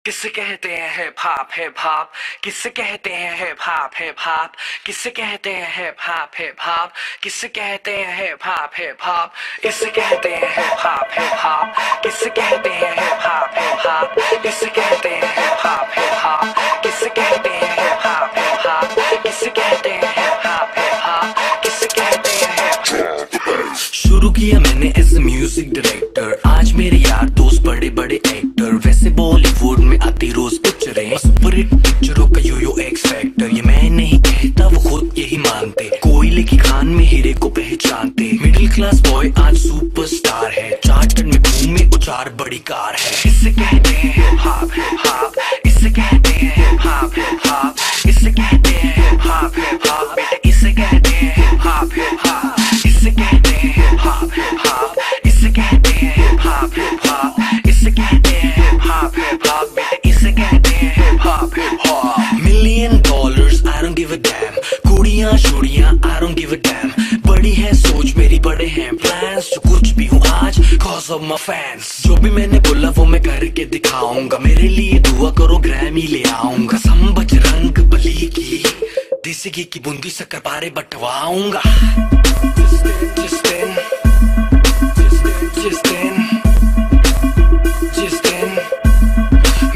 किसे कहते हैं हिप हॉप हिप हॉप, किसे कहते हैं हिप हॉप हिप हॉप, किसे कहते हैं हिप हॉप हिप हॉप, किसे कहते हैं हिप हॉप हिप हॉप, इसे कहते हैं हिप हॉप हिप हॉप, किसे कहते हैं हिप हॉप हिप हॉप, इसे कहते हैं हिप हॉप हिप हॉप, किसे कहते हैं हिप हॉप हिप हॉप, किसे कहते हैं हिप हॉप हिप हॉप, किसे कहते हैं हिप हॉप। शुरू किया मैंने एज ए म्यूजिक डायरेक्टर, आज मेरे यार दोस्त बड़े बड़े एक्टर, वैसे बॉलीवुड में आती रोज पिक्चरें, सुपर हिट पिक्चरों का यो एक्स फैक्टर, ये मैं नहीं कहता वो खुद यही मानते, कोयले की खान में हीरे को पहचानते, मिडिल क्लास बॉय आज सुपरस्टार है, चार्टर्ड में घूमे और 4 बड़ी कार है। इसे कहते हैं हिप हॉप हिप हॉप, इसे कहते हैं हिप हॉप हिप हॉप, इसे कहते हैं हिप हॉप हिप हॉप, इसे कहते हैं हिप हॉप हिप हॉप, इसे कहते हैं हिप हॉप हिप हॉप, इसे कहते हैं हिप हॉप हिप हॉप, इसे कहते हैं हिप हॉप हिप हॉप, इसे कहते हैं hip hop hip hop. $1 million I don't give a damn, कुड़ियां शुड़ियां I don't give a damn, बड़ी है सोच मेरी बड़े हैं प्लान्स, जो कुछ भी हूँ आज cause of my fans, जो भी मैंने बोला वो मैं करके दिखाऊंगा, मेरे लिए दुआ करो ग्रैमी ले आऊंगा, सम बजरंग बली की देसी घी की बूंदी शक्कर पारे बंटवाऊंगा। जिस दिन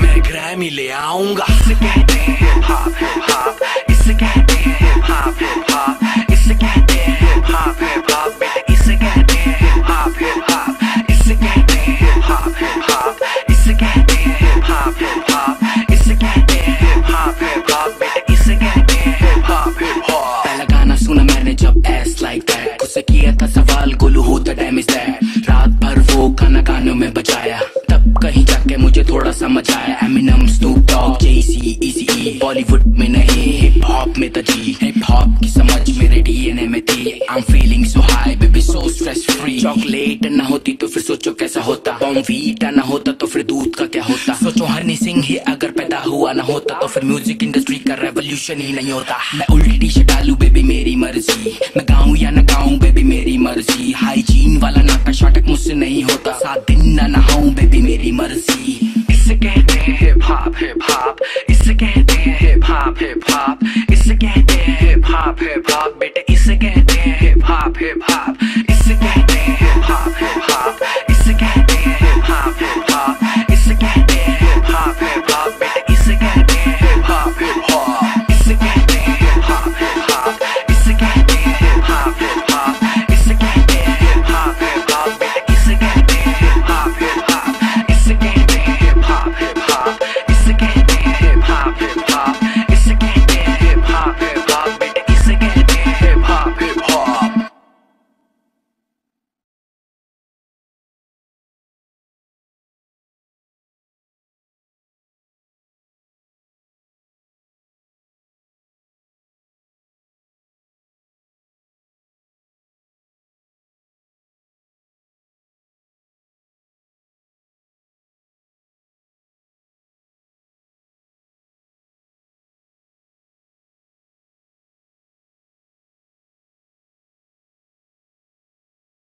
मैं ग्रैमी ले आऊंगा। इसे कहते हैं हिप हॉप हिप हॉप, इसे कहते हैं हिप हॉप हिप हॉप, इसे कहते हैं हिप हॉप हिप हॉप, इसे कहते हैं हिप हॉप हिप हॉप, इसे कहते हैं हिप हॉप हिप हॉप, इसे कहते हैं हिप हॉप हिप हॉप, इसे कहते हैं हिप हॉप हिप हॉप, इसे कहते हैं हिप हॉप हिप हॉप। पहला गाना सुना मैंने जब एस लाइक दैट, उससे किया था सवाल गोलू हो द डैम इज दैट, रात भर वो गाना गानों में बजाया, तब कहीं जाके मुझे थोड़ा समझ आया, एमिनम स्नूप डॉग जेसी इजी बॉलीवुड में नहीं हिप हॉप में था जी, हिप हॉप की समझ मेरे डीएनए में थी, I am feeling so high baby so stress free, chocolate ना होती तो फिर सोचो कैसा होता, बॉर्नवीटा ना होता तो फिर दूध का क्या होता, सोचो हनी सिंह ही अगर पैदा हुआ ना होता तो फिर म्यूजिक इंडस्ट्री का रेवोल्यूशन ही नहीं होता। मैं उल्टी टी शर्ट डालूं बेबी मेरी मर्जी, मैं गाऊं या ना गाऊं बेबी मेरी मर्जी, हाइजीन वाला नाटक शाटक मुझसे नहीं होता, 7 दिन ना नहाऊं बेबी मेरी